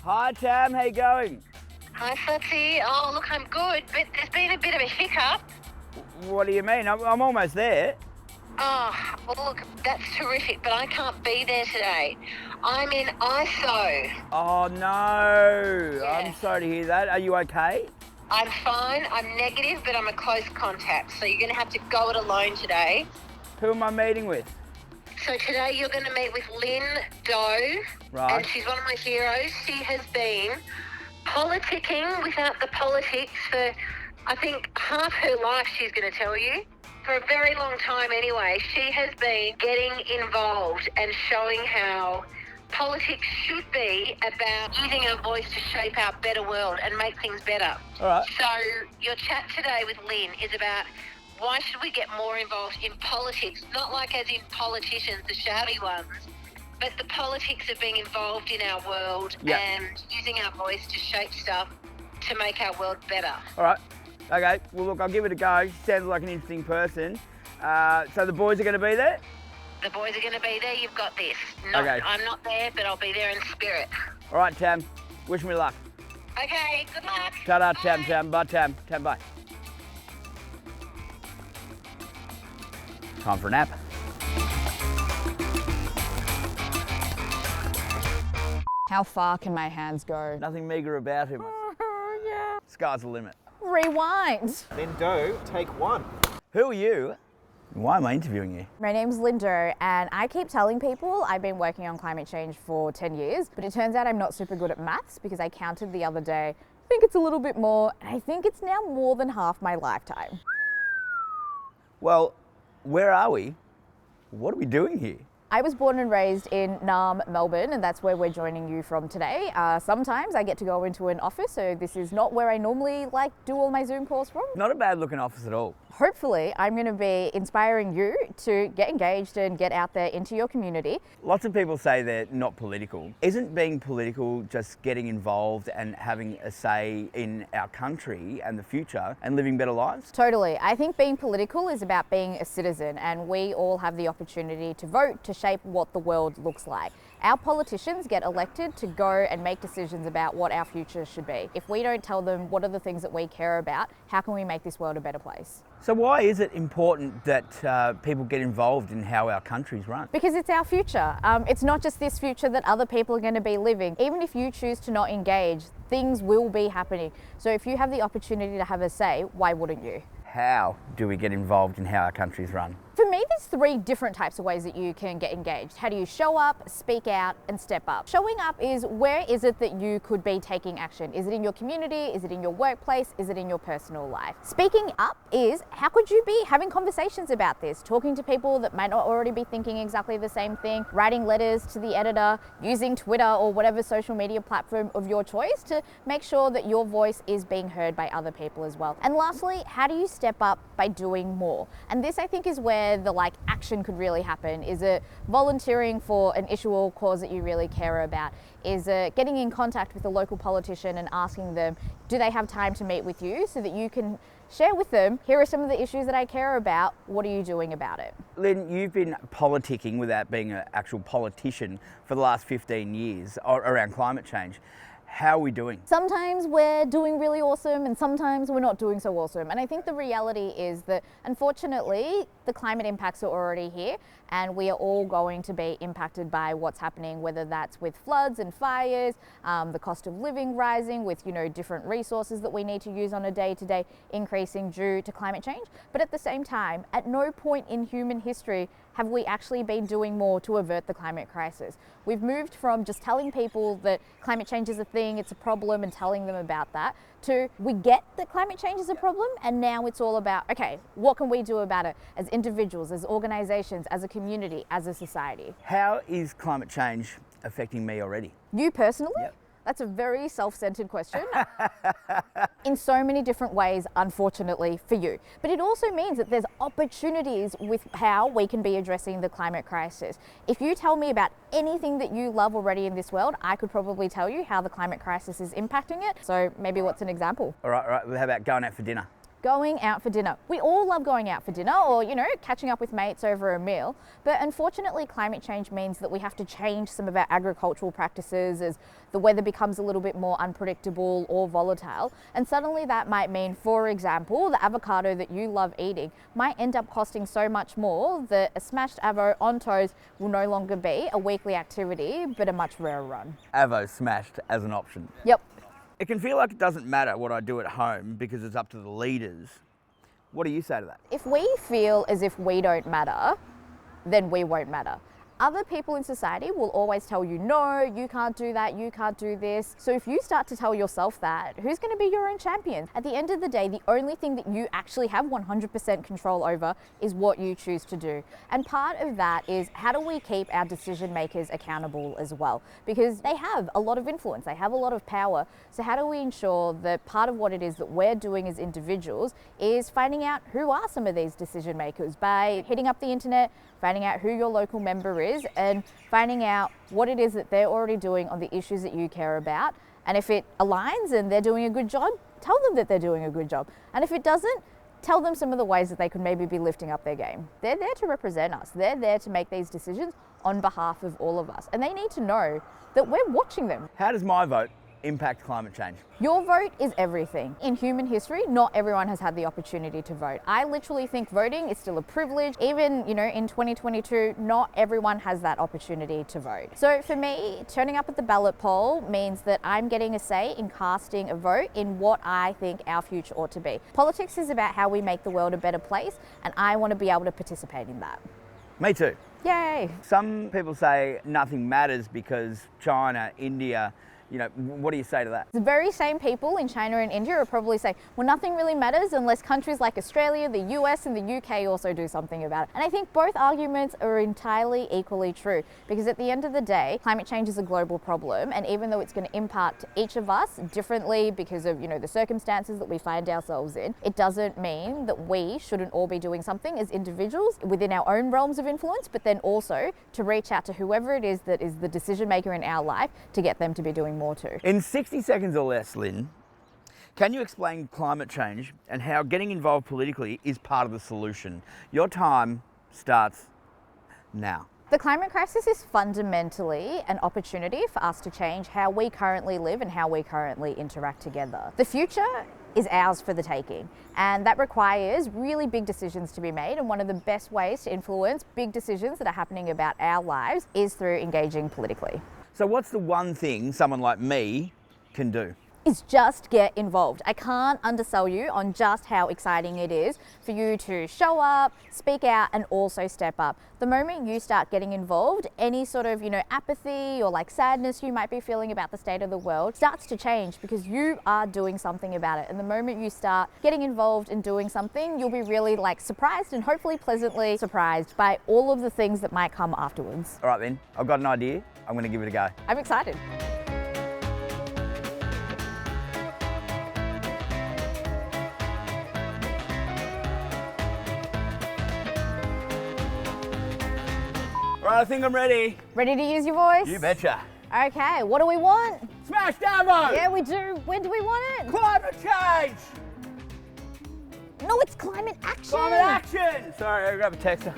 Hi Tam, how you going? Hi, Foxy. Oh, look, I'm good, but there's been a bit of a hiccup. What do you mean? I'm almost there. Oh, well, look, that's terrific, but I can't be there today. I'm in ISO. Oh no, Yeah. I'm sorry to hear that. Are you okay? I'm fine. I'm negative, but I'm a close contact, so you're going to have to go it alone today. Who am I meeting with? So today you're going to meet with Lynn Do, Right. and she's one of my heroes. She has been politicking without the politics for, I think, half her life, she's going to tell you. For a very long time anyway, she has been getting involved and showing how politics should be about using our voice to shape our better world and make things better. All right. So your chat today with Lynn is about why should we get more involved in politics, not like as in politicians, the shouty ones, but the politics of being involved in our world and using our voice to shape stuff to make our world better. All right. Okay. Well, look, I'll give it a go. She sounds like an interesting person. So the boys are going to be there? The boys are going to be there. You've got this. Okay. I'm not there, but I'll be there in spirit. All right, Tam. Wish me luck. Okay, good luck. Ta-da, Tam. Bye, Tam. Tam, bye. Time for a nap. How far can my hands go? Nothing meagre about him. Yeah. Sky's the limit. Rewind. Lynn Do, take one. Who are you? Why am I interviewing you? My name's Lynn Do, and I keep telling people I've been working on climate change for 10 years, but it turns out I'm not super good at maths because I counted the other day. I think it's a little bit more, and I think it's now more than half my lifetime. Well, where are we? What are we doing here? I was born and raised in Naarm, Melbourne, and that's where we're joining you from today. Sometimes I get to go into an office, so this is not where I normally do all my Zoom calls from. Not a bad looking office at all. Hopefully, I'm going to be inspiring you to get engaged and get out there into your community. Lots of people say they're not political. Isn't being political just getting involved and having a say in our country and the future and living better lives? Totally. I think being political is about being a citizen, and we all have the opportunity to vote to shape what the world looks like. Our politicians get elected to go and make decisions about what our future should be. If we don't tell them what are the things that we care about, how can we make this world a better place? So why is it important that people get involved in how our country's run? Because it's our future. It's not just this future that other people are going to be living. Even if you choose to not engage, things will be happening. So if you have the opportunity to have a say, why wouldn't you? How do we get involved in how our country's run? For me, there's 3 different types of ways that you can get engaged. How do you show up, speak out, and step up? Showing up is where is it that you could be taking action? Is it in your community? Is it in your workplace? Is it in your personal life? Speaking up is how could you be having conversations about this, talking to people that might not already be thinking exactly the same thing, writing letters to the editor, using Twitter or whatever social media platform of your choice to make sure that your voice is being heard by other people as well. And lastly, how do you step up by doing more? And this, I think, is where the action could really happen. Is it volunteering for an issue or cause that you really care about? Is it getting in contact with a local politician and asking them, do they have time to meet with you so that you can share with them, here are some of the issues that I care about, what are you doing about it? Lynn, you've been politicking without being an actual politician for the last 15 years around climate change. How are we doing? Sometimes we're doing really awesome and sometimes we're not doing so awesome. And I think the reality is that unfortunately the climate impacts are already here and we are all going to be impacted by what's happening, whether that's with floods and fires, the cost of living rising with different resources that we need to use on a day-to-day increasing due to climate change. But at the same time, at no point in human history have we actually been doing more to avert the climate crisis. We've moved from just telling people that climate change is a thing, it's a problem, and telling them about that, to we get that climate change is a problem, and now it's all about, okay, what can we do about it as individuals, as organisations, as a community, as a society? How is climate change affecting me already? You personally? Yep. That's a very self-centered question. In so many different ways, unfortunately, for you. But it also means that there's opportunities with how we can be addressing the climate crisis. If you tell me about anything that you love already in this world, I could probably tell you how the climate crisis is impacting it. So maybe what's an example? All right. How about going out for dinner? Going out for dinner. We all love going out for dinner or, catching up with mates over a meal. But unfortunately, climate change means that we have to change some of our agricultural practices as the weather becomes a little bit more unpredictable or volatile. And suddenly that might mean, for example, the avocado that you love eating might end up costing so much more that a smashed avo on toast will no longer be a weekly activity, but a much rarer run. Avo smashed as an option. Yep. It can feel like it doesn't matter what I do at home because it's up to the leaders. What do you say to that? If we feel as if we don't matter, then we won't matter. Other people in society will always tell you, no, you can't do that, you can't do this. So if you start to tell yourself that, who's going to be your own champion? At the end of the day, the only thing that you actually have 100% control over is what you choose to do. And part of that is, how do we keep our decision makers accountable as well? Because they have a lot of influence, they have a lot of power. So how do we ensure that part of what it is that we're doing as individuals is finding out who are some of these decision makers by hitting up the internet, finding out who your local member is, and finding out what it is that they're already doing on the issues that you care about. And if it aligns and they're doing a good job, tell them that they're doing a good job. And if it doesn't, tell them some of the ways that they could maybe be lifting up their game. They're there to represent us. They're there to make these decisions on behalf of all of us. And they need to know that we're watching them. How does my vote impact climate change? Your vote is everything. In human history, not everyone has had the opportunity to vote. I literally think voting is still a privilege. Even, in 2022, not everyone has that opportunity to vote. So for me, turning up at the ballot poll means that I'm getting a say in casting a vote in what I think our future ought to be. Politics is about how we make the world a better place, and I want to be able to participate in that. Me too. Yay! Some people say nothing matters because China, India, what do you say to that? The very same people in China and India will probably say, well, nothing really matters unless countries like Australia, the US and the UK also do something about it. And I think both arguments are entirely equally true, because at the end of the day, climate change is a global problem. And even though it's going to impact each of us differently because of, the circumstances that we find ourselves in, it doesn't mean that we shouldn't all be doing something as individuals within our own realms of influence, but then also to reach out to whoever it is that is the decision maker in our life to get them to be doing more too. In 60 seconds or less, Lynn, can you explain climate change and how getting involved politically is part of the solution? Your time starts now. The climate crisis is fundamentally an opportunity for us to change how we currently live and how we currently interact together. The future is ours for the taking, and that requires really big decisions to be made, and one of the best ways to influence big decisions that are happening about our lives is through engaging politically. So what's the one thing someone like me can do? Is just get involved. I can't undersell you on just how exciting it is for you to show up, speak out, and also step up. The moment you start getting involved, any sort of, apathy or sadness you might be feeling about the state of the world starts to change because you are doing something about it. And the moment you start getting involved and doing something, you'll be really surprised and hopefully pleasantly surprised by all of the things that might come afterwards. All right then, I've got an idea. I'm going to give it a go. I'm excited. Right, I think I'm ready. Ready to use your voice? You betcha. Okay, what do we want? Smash Davo! Yeah, we do. When do we want it? Climate change! No, it's climate action. Climate action! Sorry, I grabbed a texter.